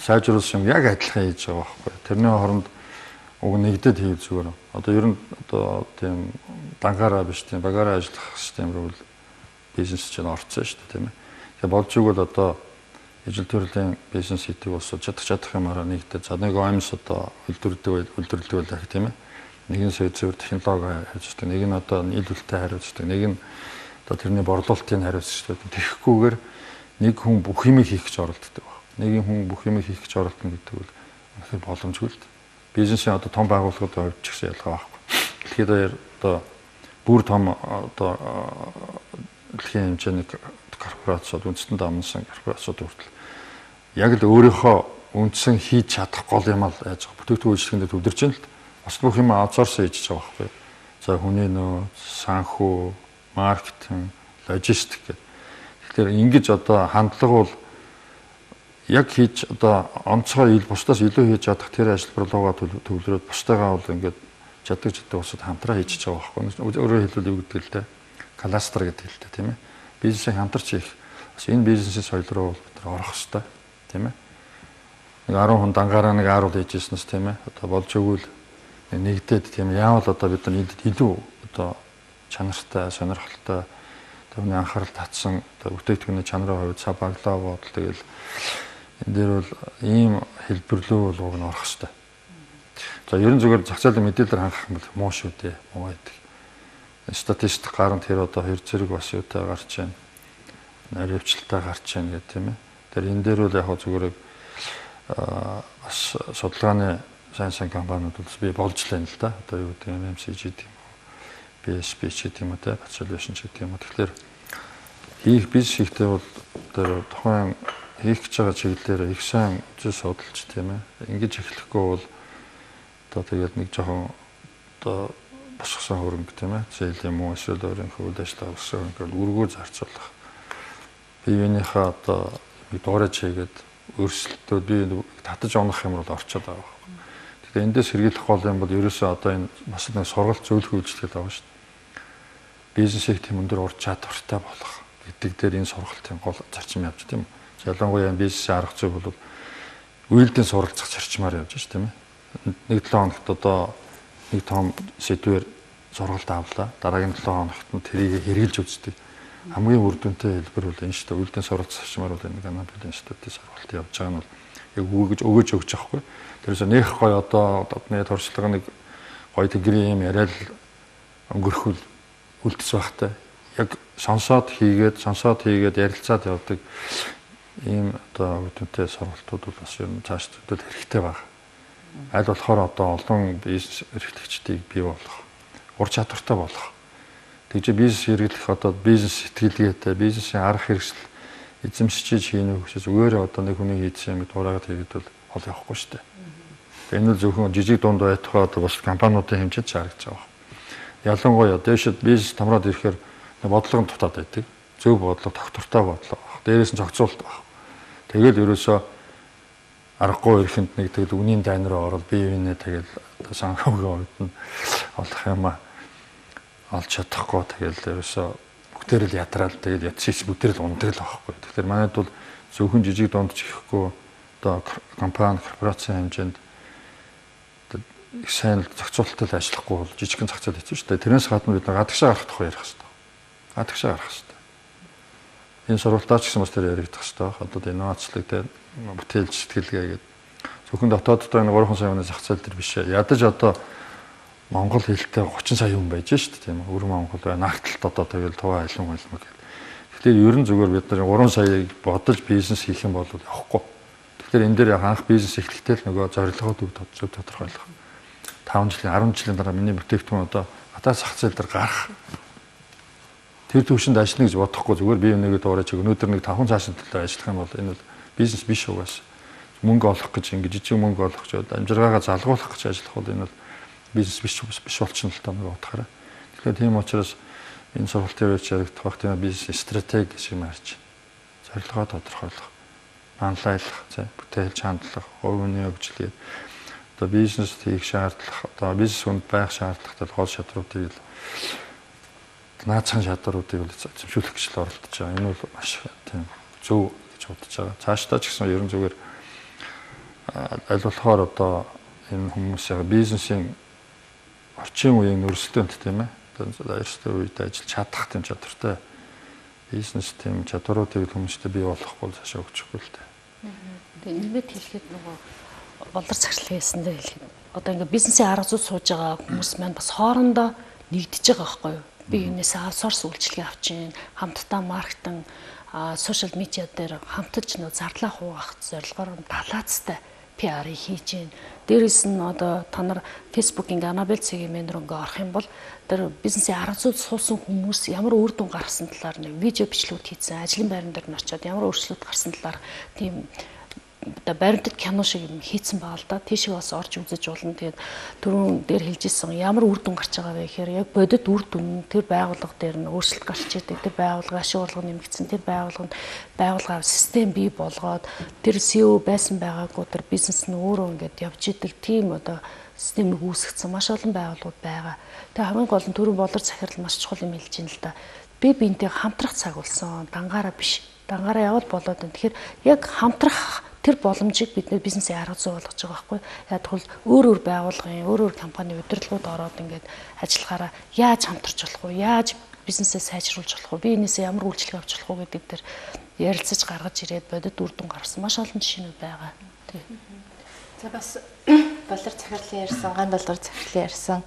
Сайжруулсан юм яг адилхан хийж байгаа байхгүй. Тэрний хооронд уг нэгдэд хийв зүгээр. Одоо ер нь одоо тийм дангаараа биш тийм багаараа ажиллах систем рүү бизнес чинь орцсон шүү дээ, тийм ээ. Тэгээ болж өгвөл одоо ижил төрлийн бизнес хийдэг улсууд чадах юмараа нэгдээд за нэг аймс одоо үйлдвэрлэдэг байх тийм ээ. Нэг нь зөв технологи хариуцдаг, нэг нь одоо нийлүүлэлтээ хариуцдаг, нэг нь одоо тэрний борлуулалтыг хариуцдаг. Тэгэхгүйгээр нэг хүн бүх юмыг хийх гэж оролддог баг. Нэг хүн бүх юмыг хийх гэж оролдно гэдэг бол үнэхээр боломжгүй л. Бизнесийн одоо том байгууллагууд хувьд ч гэсэн ялгаа байхгүй. Тэгэхээр одоо бүр том одоо дэлхийн хэмжээний корпорациуд, үндэстэнд амнсан корпорациуд хүртэл яг л өөрийнхөө үндсэн хийж чадах гол юм л яаж бүтээгдэхүүн үйлчлэгэнд төвлөрч байна л. Бас бүх юм аутсорс хийж байгаа байхгүй. За хүний нөөц, санхүү, маркетинг, логистик гэх. Тэгэхээр ингэж одоо хандлага бол яг хийж одоо онцгой бусдаас илүү хийж чадах тэр ажил руугаа төвлөрөөд бусдаагаа бол ингээд чаддаг улсад хамтраа хийж байгаа байхгүй. Өөрөөр хэлбэл юу гэдэг л дээ. Кластер гэдэг л дээ, тийм ээ. Бизнесийг хамтарч хийх. Бас энэ бизнесийн соёл руу бид орох хэрэгтэй, тийм ээ. Нэг 10 хүн дангаараа нэг ааруул хийжсэнээс тийм ээ. Одоо болж өгвөл нэгдээд тийм яавал одоо бид нар илүү одоо чанартай, сонирхолтой түүний анхаарал татсан одоо бүтээгдэхүүний чанарын хувьд сабаглаа бодол тэгэл энэ дээр бол ийм хэлбэрлүү бол уг нь орох хэрэгтэй. За ерөн зүгээр зах зээлийн мэдээлэлээр хангах юм бол муу шүү дээ. Муу гэдэг. Статистик гарна тэр одоо 2 зэрэг бас юутай гарч байна. Наривчлалтай гарч байна гэх тийм ээ. Тэр энэ дээр бол яг зүгээр бас судалгааны сайн компаниуд бол би болж лээ л да. Одоо юу гэдэг юм MMCG гэдэг юм уу. BSP гэдэг юм уу те. Solution гэдэг юм уу. Тэгэхээр хийх бизнес хийхдээ бол одоо тухайн хийх гэж байгаа чиглэлээр их сайн үзэл судалж тийм ээ. Ингэж эхлэхгүй бол одоо тэгээд нэг жоохон одоо босгосон хөрөнгө тийм ээ. Зээл юм уу эсвэл өөрийнхөө үйл ажиллагаа босгосон хөрөнгөөр үргөө зарцуулах. Биеийнхээ одоо дуурайж хийгээд өөрсөлтөө би татаж унах юм бол орчод байгаа. Тэгэхээр эндээс хэрэглэх гол юм бол ерөөсөө одоо энэ бас нэг сургалт зөвлөх үйлчлэл байгаа шүү дээ. Бизнесийг тийм өндөр ур чадвартай болох гэдэг дээр энэ сургалтын гол зарчим явж тийм үү. Ялангуяа бизнесийн арга зүй бол үйлдэл суралцах зарчмаар явж шүү тийм ээ. Нэг 7 хоногт одоо нэг том сэдвээр сургалт авлаа. Дараагийн 7 хоногт нь тэрийг хэрэгжилж үздэг. Хамгийн үр дүнтэй хэлбэр бол энэ шүү дээ. Үйлдэл суралцах зарчмаар бол энэ Ганапил институтын сургалт явж байгаа нь бол яг өгөөж өгч байгаа хгүй. Тэрээс нэх гой одоо одны туршлага нэг гой тэгрийн юм яриад өнгөрөхөл үлдсэн багтай. Яг сонсоод хийгээд ярилцаад явдаг ийм одоо үр дүнтэй сургалтууд бол бас ер нь цааш төдөл хэрэгтэй байна. Аль болохоор одоо олон бизнес эрхлэгчдийг бий болгох, ур чадвартай болгох. Тэгж бизнес хэрэглэх одоо бизнес сэтгэлгээтэй, бизнесийн арга хэрэгсэл эзэмшиж хийнэ гэж зүгээр одоо нэг хүний хийсэн юм дураагаад хийгээд бол хол явахгүй шүү дээ. Энэ нь зөвхөн жижиг дунд байтугай одоо бас компаниудын хэмжээнд харагдаж байгаа. Ялангуяа дээшд бизнес томроод ирэхээр бодлого нь дутаад байдаг. Зөв бодлого, тогтвортой бодлого. Дээрээс нь зохицуулалт баг. Тэгэл ерөөсөө аргагүй ирэхэнд нэг тэгэл үнийн дайн руу ороод бие биенээ тэгэл санхүүгийн үед нь олох юм олж чадахгүй тэгэл ерөөсөө бүгдээр л ятраал тэгэл ятсис бүгдээр л ундаг л байхгүй. Тэгэхээр манайд бол зөвхөн жижиг дунд ч ихгүй одоо компани корпорацийн хэмжээнд их сайн зохицуулалтад ажиллахгүй бол жижигхэн зах зээл хэцүү шүү дээ. Тэрнээс гадна бид гадагшаа гарах тухай ярих хэрэгтэй. Гадагшаа гарах хэрэгтэй. Энэ сургалтаач гэсэн бас тэр яригдах хэрэгтэй. Одоо инновацлог дээр бүтээлч сэтгэлгээ гэдэг зөвхөн дотооддоо энэ 3 сая зах зээл төр биш. Ядаж одоо монгол хэлтэй 30 сая хүн байж шүү дээ тийм үү. Өр монгол бай наагталт одоо тэгэл туваа айлын гэх. Тэгэхээр ер нь зүгээр бид нар 3 саяыг бодож бизнес хийх юм бол явахгүй. Тэгэхээр энэ дээр анх бизнес эхлэхдээ л нөгөө зорилгоуд зөв тодорхойлох. 5 жилийн 10 жилийн дараа миний бүтээгдэхүүн одоо гадаад зах зээл дээр гарах. Тэр төвшөнд ажиллана гэж бодохгүй зүгээр бие бинийгээ дуурайч өнөөдөр нэг 5 цаашин төлөө ажиллах юм бол энэ бол бизнес биш угаас. Мөнгө олох гэж ингэж жижиг мөнгө олох гэж амжиргаагаа залгуулах гэж ажиллах бол энэ бол бизнес биш болчихно л таа нэг утгаараа. Тэгэхээр тийм учраас энэ сургалтын үеч яригдах бах тийм бизнес стратеги гэж юм харж. Зорилгоо тодорхойлох, манлайлах, бүтээлч хандлах, хувь хүний хөгжил одоо бизнес хийх шаардлага, одоо бизнес хүнд байх шаардлагатай гол шатруудыг наацхан шатруудыг эзэмшүүлэх гэж л оролдож байгаа. Энэ бол маш тийм зөв гэж бодож байгаа. Цаашдаа ч гэсэн ерөн зүгээр аль болохоор одоо энэ хүмүүсийн бизнесийн орчин үеийн өрсөлдөөнд тийм ээ. Одоо эрсдэл үед ажиллаж чадах тийм чадвартай бизнес тийм чадваруудыг хүмүүстэй бий болгохгүй цаашаа өгчихгүй л дээ. Тэгээ нэмэт хэлэхэд нөгөө болор цагшлан хийсэндээ хэлэхэд одоо ингээ бизнесийн арга зүй сууж байгаа хүмүүс маань бас хоорондоо нэгдэж байгаа байхгүй юу? Би юунаас аутсорс үйлчилгээ авчин, хамтдаа маркетинг, сошиал медиа дээр хамтарч нөө зардлаа хуваах зорилгоор далаацтай PR-ыг хийж гин. Дээрээс нь одоо та нар Facebook-ийн Annabelle цэгийн мен рүү ингээ орох юм бол тэр бизнесийн арга зүй суусан хүмүүс ямар үр дүн гаргасан талаар нэг видео бичлүүд хийсэн, ажлын байран дээр нь очиод ямар өөрчлөлт гарсан талаар тийм одоо баримтат кино шиг юм хийцэн байгаа л да. Тийшээ бас орж үзэж болно. Тэгээд түрүүн дээр хэлжсэн ямар үр дүн гарч байгаа вэ гэхээр яг бодит үр дүн тэр байгууллага дээр нь өөрчлөлт гарч идэг. Тэр байгууллага ашиг орлого нэмэгдсэн. Тэр байгууллага систем бий болгоод тэр CEO байсан байгаагүй тэр бизнес нь өөрөө ингээд явж идэг тийм одоо системийг үүсгэсэн маш олон байгууллагууд байгаа. Тэгээ хамгийн гол нь түрүүн болор захирал маш чухал юм хэлж байна л да. Би биентэй хамтрах цаг болсон. Дангаараа биш. Дангаараа явал болоод байна. Тэгэхээр яг хамтрах тэр боломжийг бид нэр бизнесийн арга зүй болгож байгаа байхгүй. Яг тэгвэл өөр байгууллагын, өөр компани удирдлагууд ороод ингээд ажиллахаараа яаж хамтарч болох вэ? Яаж бизнесээ сайжруулж болох вэ? Би энэсээ ямар үйлчлэг авч болох вэ гэдэг дээр ярилцаж гаргаж ирээд бодит үр дүн гаргасан маш олон жишээнүүд байгаа. Тий. За бас болор захирлын ярьсан, ган доллар захирлын ярьсан.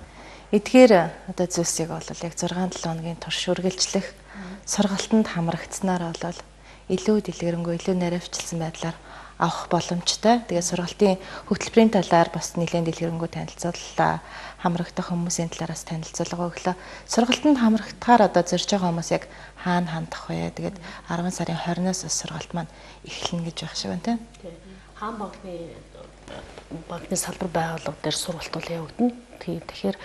Эдгээр одоо зүйлсийг бол яг 6-7 хоногийн турш үргэлжлэх сургалтанд хамрагдсанаар бол илүү дэлгэрэнгүй, илүү наривчлсан байдлаар авах боломжтой. Тэгээд сургалтын хөтөлбөрийн талаар бас нэлээд дэлгэрэнгүй танилцууллаа. Хамрагдах хүмүүсийн талаараас танилцуулга өглөө. Сургалтанд хамрагдахаар одоо зорж байгаа хүмүүс яг хаана хандах вэ? Тэгээд 10 сарын 20-наас сургалт маань эхэлнэ гэж байх шиг байна тийм. Хаан банкны салбар байгууллага дээр сургалт бол явагдана. Тэгэхээр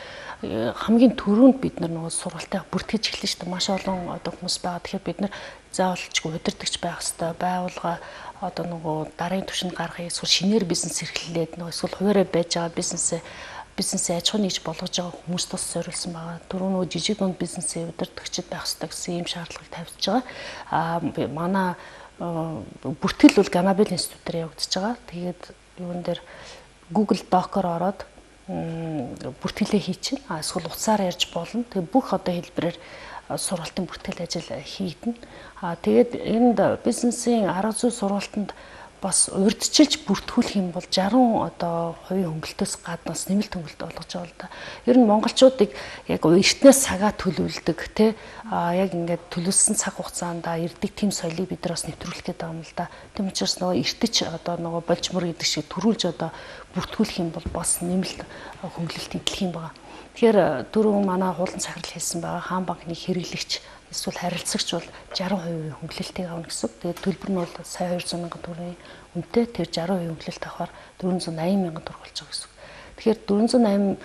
хамгийн түрүүнд бид нар нөгөө сургалтыг бүртгэж эхэлнэ шүү дээ. Маш олон одоо хүмүүс байгаа. Тэгэхээр бид нар заавалчгүй удирдахч байх хэрэгтэй. Байгууллага одоо нөгөө дараагийн түвшинд гаргахыг эсвэл шинээр бизнес эрхлээд нөгөө эсвэл хуваараа байж байгаа бизнесээ аж ахуйн нэгж болгож байгаа хүмүүст бас зориулсан байгаа. Түрүү нөгөө жижиг дунд бизнесээ удирдахчид байх хэрэгтэй гэсэн ийм шаардлагыг тавьж байгаа. Манай бүртгэл бол Annabelle институтээр явагдаж байгаа. Тэгээд юун дээр Google Doc-оор ороод бүртгэлээ хийчихнэ. Эсвэл утсаар ярьж болно. Тэгээд бүх одоо хэлбэрээр сургалтын бүртгэл ажил хийгдэнэ. Тэгээд энд бизнесийн арга зүй сургалтанд бас урьдчилж бүртгүүлэх юм бол 60% одоо хувийн хөнгөлтөөс гаднаас нэмэлт хөнгөлт болгож байгаа л да. Ер нь монголчуудыг яг эртнээс цагаа төлөвлөдөг тий яг ингээд төлөвлөсөн цаг хугацаанд ирдэг тийм соёлыг бид нар бас нэвтрүүлэх гэдэг юм л да. Тийм учраас нөгөө эртэж одоо нөгөө болжмор гэдэг шиг төрүүлж одоо бүртгүүлэх юм бол бас нэмэлт хөнгөлөлт идэх юм байна. Тэгэхээр түрүүн манай хуулан захирал хэлсэн байгаа хаан банкны хэрэглэгч эсвэл харилцагч бол 60% хөнгөлөлтийг авна гэсэн. Тэгээд төлбөр нь бол сая 200 мянган төгрөгийн үнэтэй тэр 60% хөнгөлөлт авахаар 480 мянган төгрөг болж байгаа гэсэн. Тэгэхээр 480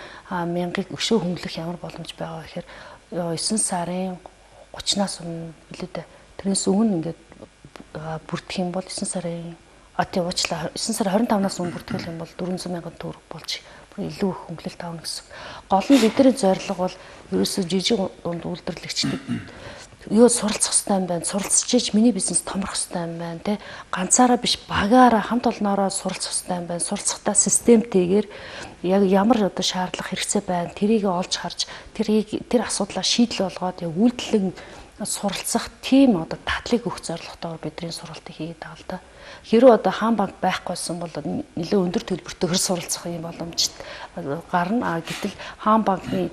мянгаыг өшөө хөнгөлөх ямар боломж байгаа вэ гэхээр 9 сарын 30-наас өмнө билүү дээ. Тэрнээс өмнө ингээд бүрдэх юм бол 9 сарын тийм уучлаа 9 сарын 25-наас өмнө бүртгэх юм бол 400 мянган төгрөг болж илүү их хөнгөлөлт авна гэсэн. Гол нь бидний зорилго бол ерөөсөө жижиг дунд үйлдвэрлэгчдийг юу суралцах хэрэгтэй юм байна. Суралцж миний бизнес томрох хэрэгтэй юм байна, тэ. Ганцаараа биш багаараа хамт олноороо суралцах хэрэгтэй юм байна. Суралцахтаа системтэйгээр яг ямар одоо шаардлага хэрэгцээ байна. Тэрийг олж харж тэр асуудлаа шийдэл болгоод яг үйлдэлэн суралцах тийм одоо татлыг өгөх зорилготойгоор бидний сургалтыг хийгээд байгаа л да. Хэрэв одоо хаан банк байхгүйсэн бол нэлээд өндөр төлбөртэйгээр суралцах юм боломж гарна. Гэтэл хаан банкны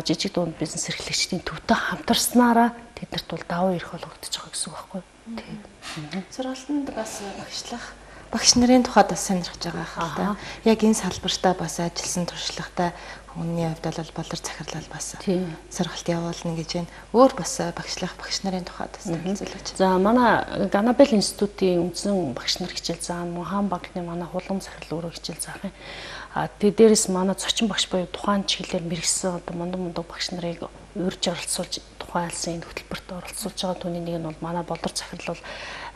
жижиг дунд бизнес эрхлэгчдийн төвтэй хамтарснараа тэднэрт бол давуу эрх олгогдож байгаа гэсэн үг байхгүй юу? Сургалтанд бас багш нарын тухайд бас сонирхож байгаа хаа. Яг энэ салбартаа бас ажилласан туршлагатай хүний хувьд бол болор захирлал бас сургалт явуулна гэж байна. Өөр бас багш нарын тухайд бас хэлцүүлж. За манай Ганабел институтийн үндсэн багш нар хичээл заана. Хаан банкны манай хулгам захирал өөрөө хичээл заах юм. Дээрээс манай зочин багш буюу тухайн чиглэлээр мэргэсэн одоо мундаг багш нарыг урьж оролцуулж тухайн альсын энэ хөтөлбөрт оролцуулж байгаа түүний нэг нь бол манай болор захирал бол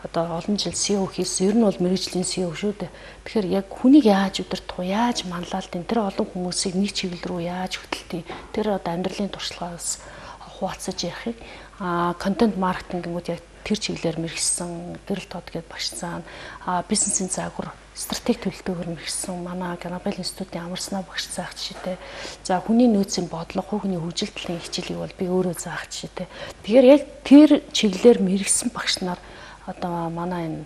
одоо олон жил CEO хийсэн. Ер нь бол мэргэжлийн CEO шүү дээ. Тэгэхээр яг хүнийг яаж удирдах вэ? Яаж манлайлт энэ тэр олон хүмүүсийг нэг чиглэл рүү яаж хөтэлтий? Тэр одоо амьдралын туршлагаас хуваалцаж яахыг контент маркетинг гэмүүд яг тэр чиглэлээр мэргэсэн гэрэл тод гэдээ багш заана. Бизнесийн заагур стратеги төлөвлөгөөр мэргэсэн манай Ганабел институтын амарснаа багш заах жишээтэй. За хүний нөөцийн бодлого, хүүхний хөгжилтлийн хичээлийг бол би өөрөө заах жишээтэй. Тэгэхээр яг тэр чиглэлээр мэргэсэн багш нар одоо манай энэ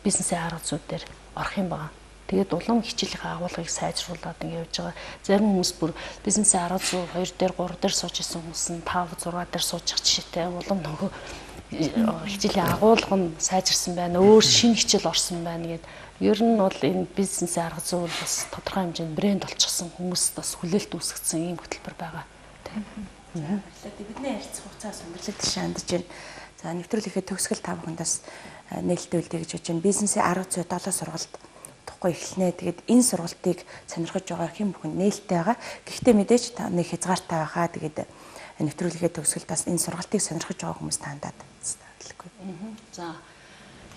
бизнесийн арга зүйн дээр орох юм байна. Тэгээд улам хичээлийн агуулгыг сайжруулад ингэ явж байгаа. Зарим хүмүүс бүр бизнесийн арга зүй 2 дээр 3 дээр сууж исэн хүмүүс нь 5 6 дээр сууж байгаа жишээтэй. Улам нөгөө хичээлийн агуулга нь сайжирсан байна. Өөр шинэ хичээл орсон байна гэдэг. Ер нь бол энэ бизнесийн арга зүй бас тодорхой хэмжээнд брэнд болчихсон хүмүүст бас хүлээлт үүсгэсэн ийм хөтөлбөр байгаа. Бидний ярилцах хугацаа өндөрлөг тийш хандж байна. За нэвтрүүлэхэд төгсгөл 5 хүндээс нээлттэй үлдээ гэж бодож байна. Бизнесийн арга зүй 7 сургалт тухгүй эхлэнэ. Тэгээд энэ сургалтыг сонирхож байгаа хэм бүхэн нээлттэй байгаа. Гэхдээ мэдээж та нэг хязгаартай байгаа. Тэгээд нэвтрүүлэхэд төгсгөл бас энэ сургалтыг сонирхож байгаа хүмүүс тандаад хэлэхгүй. За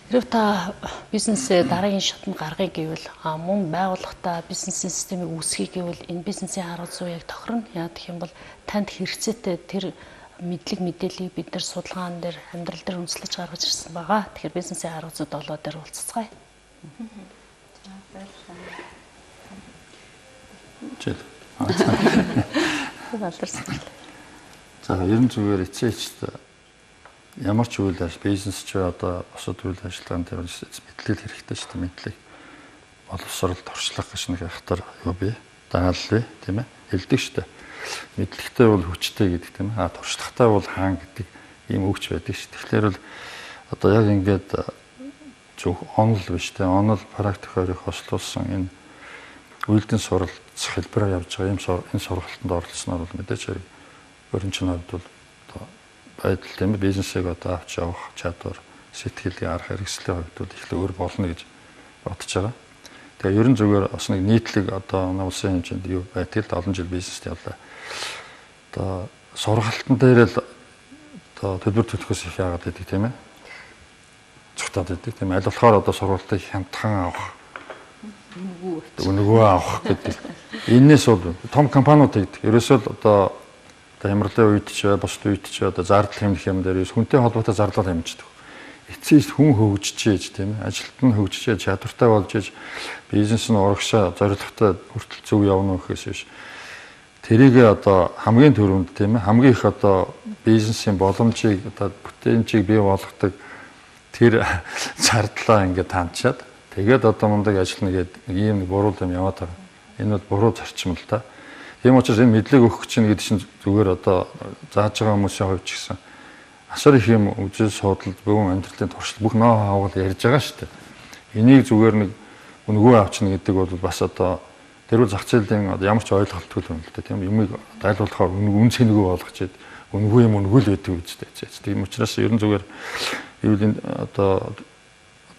хэрв та бизнесээ дараагийн шатнд гаргая гэвэл мөн байгууллагатай бизнесийн системийг үүсгэх гэвэл энэ бизнесийн арга зүй яг тохирно. Яа гэх юм бол танд хэрэгцээтэй тэр мэдлэг мэдээллийг бид нар судалгаан дээр амьдрал дээр үндэслэж гаргаж ирсэн байгаа. Тэгэхээр бизнесийн арга зүй 7 дээр уулзцгаая. Жил. За ер нь зүгээр эцээчд ямар ч үйл ажил бизнес ч одоо бусад үйл ажиллагаанд мэдлэг хэрэгтэй шүү дээ. Мэдлэг боловсрол туршлага гэж нэг хатар юу бий? Даалал бий, тийм ээ? Хэлдэг шүү дээ. Мэдлэгтэй бол хүчтэй гэдэг тийм ээ. Туршлагатай бол хаан гэдэг ийм өгч байдаг шүү. Тэгэхээр бол одоо яг ингээд зөв онол биш тийм онол практик хоёрыг хослуулсан энэ үйлдэн суралцах хэлбэрээр явж байгаа энэ сургалтанд оролцсноор бол мэдээж хэрэг өрнчийн хувьд бол байдал тийм ээ бизнесийг одоо авч явах чадвар сэтгэлийн арга хэрэгслийн хувьд бол их л өөр болно гэж бодож байгаа. Тэгээ ерөн зүгээр бас нэг нийтлэг одоо улсын хэмжээнд юу байдгийг олон жил бизнест явлаа. Одоо сургалтын дээр л одоо төлбөр төлөхөөс их яагаад гэдэг тийм ээ. Цогтаад байдаг тийм аль болохоор одоо сургалтыг хямдхан авах өнгөө авах гэдэг. Энээс бол том компаниуд гэдэг. Ерөөсөө л одоо хямралын үед ч бусд үед ч одоо зардал хэмнэх юм дээр хүнтэй холбоотой зардал хэмждэг. Эцээс хүн хөгжиж тийм ээ ажилт нь хөгжиж чадвартай болж иж бизнес нь урагшаа зорилготой хүртэл зөв явна гэхээс биш. Тэрийг одоо хамгийн түрүүнд тийм ээ хамгийн их одоо бизнесийн боломжийг одоо бүтэнчийг бий болгодог тэр зардлаа ингээд таньчаад тэгээд одоо мундаг ажиллана гэдэг ийм буруу юм яваад байгаа. Энэ бол буруу зарчим л та. Тийм учраас энэ мэдлэг өгөх чинь гэдэг чинь зүгээр одоо зааж байгаа хүмүүсийн хувьд ч гэсэн асар их юм үзэл судалж бүгэн амьдралын туршил бүх ноу хавал ярьж байгаа шүү дээ. Энийг зүгээр нэг өнгөө авчна гэдэг бол бас одоо тэрүүл зах зээлийн ямар ч ойлголтгүй юм л дээ. Тийм юмыг дайлуулахаар үн цэнэгүй болгочээд үнгүй юм үнгүй л байдаг үстэй. Тийм учраас ерөн зүгээр эвлийн одоо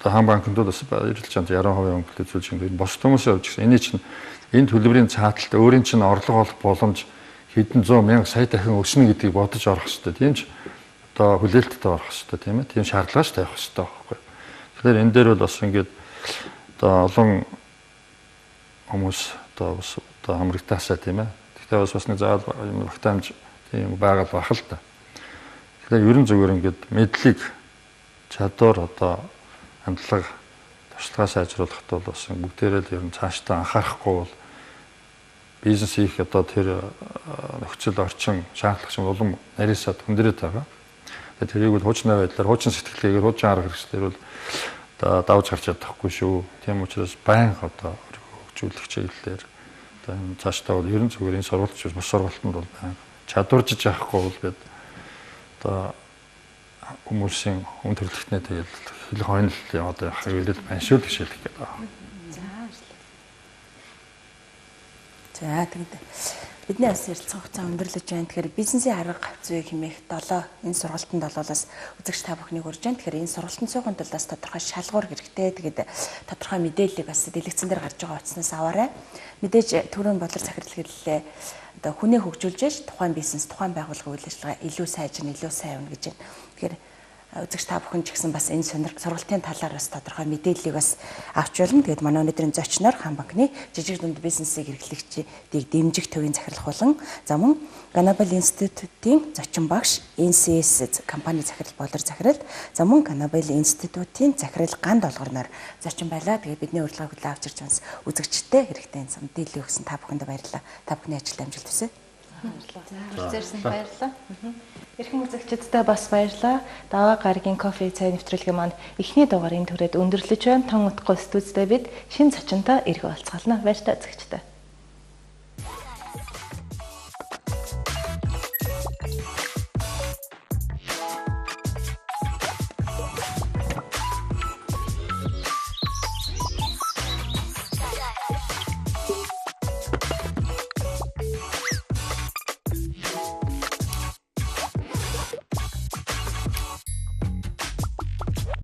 хаан банкнд бас ирэлж чанд 90% өнгөлт үзүүлж байгаа. Бос хүмүүсийн хувьд гэсэн энэ чинь энэ төлбөрийн цааталт өөрийн чинь орлого олох боломж хэдэн 100 мянга сая дахин өснө гэдгийг бодож орох хэрэгтэй. Тийм ч одоо хүлээлттэй орох хэрэгтэй тийм ээ. Тийм шаардлагач тавих хэрэгтэй байхгүй. Тэгэхээр энэ дээр бол бас ингээд одоо олон хүмүүс одоо бас одоо хамрагтаасаа тийм ээ. Гэхдээ бас нэг заавал юм багтаамж тийм байгаад байх л та. Тэгэхээр ерөн зүгээр ингээд мэдлэг чадвар одоо хандлага туршлагаа сайжруулахад бол бас бүгдээрээ л ер нь цаашдаа анхаарахгүй бол бизнес хийх одоо тэр нөхцөл орчин шаардлага шиг улам нарийсаад хүндрээд байгаа. Тэгээд тэрийг бол хуучны байдлаар хуучин сэтгэлгээгээр хуучин арга хэрэгслэр бол одоо давж гарч чадахгүй шүү. Тийм учраас байнга одоо хөгжүүлэх чиглэлээр одоо цаашдаа бол ерөн зүгээр энэ сургуульч бус сургуультанд бол байнга чадваржиж явахгүй бол бид одоо хүмүүсийн хүн төрөлхтнээ тэгээд хэл хойнол одоо хавьлал байна шүү гэж хэлэх гээд байна. За тэгээд бидний бас ярилцсан хугацаа өндөрлөж байна. Тэгэхээр бизнесийн арга зүй хэмээх 7 энэ сургалтанд болоолаас үзэгч та бүхнийг урьж байна. Тэгэхээр энэ сургалтанд суухан тулд бас тодорхой шалгуур хэрэгтэй. Тэгээд тодорхой мэдээллийг бас дэлгэцэн дээр гарч байгаа утаснаас аваарай. Мэдээж түрүүн бодлор захирал хэллээ. Одоо хүнийг хөгжүүлж яж тухайн бизнес, тухайн байгууллагын үйл ажиллагаа илүү сайжирна, илүү сайн явна гэж байна. Тэгэхээр үзэгч та бүхэн ч гэсэн бас энэ сургалтын талаар бас тодорхой мэдээллийг бас авч болно. Тэгээд манай өнөөдрийн зочноор хаан банкны жижиг дунд бизнесийг эрхлэгчдийг дэмжих төвийн захирал болон за мөн Ganabal Институтийн зочин багш NCS компани захирал болор захирал за мөн Ganabal Институтийн захирал ганд олгорноор зочин байлаа. Тэгээд бидний урилгыг хүлээн авчирч бас үзэгчтэй хэрэгтэй энэ мэдээлэл өгсөн та бүхэнд баярлалаа. Та бүхний ажил амжилт хүсье. Баярлалаа. Баярлалаа. Эрхэм үзэгчдтэй бас баярлалаа. Даваа гарагийн кофе цай нэвтрүүлгийн маань эхний дугаар энэ түрээд өндөрлөж байна. Тон утгагүй студидтэй бид шинэ зочинтой эргэн уулзгаална. Баяртай үзэгчтэй.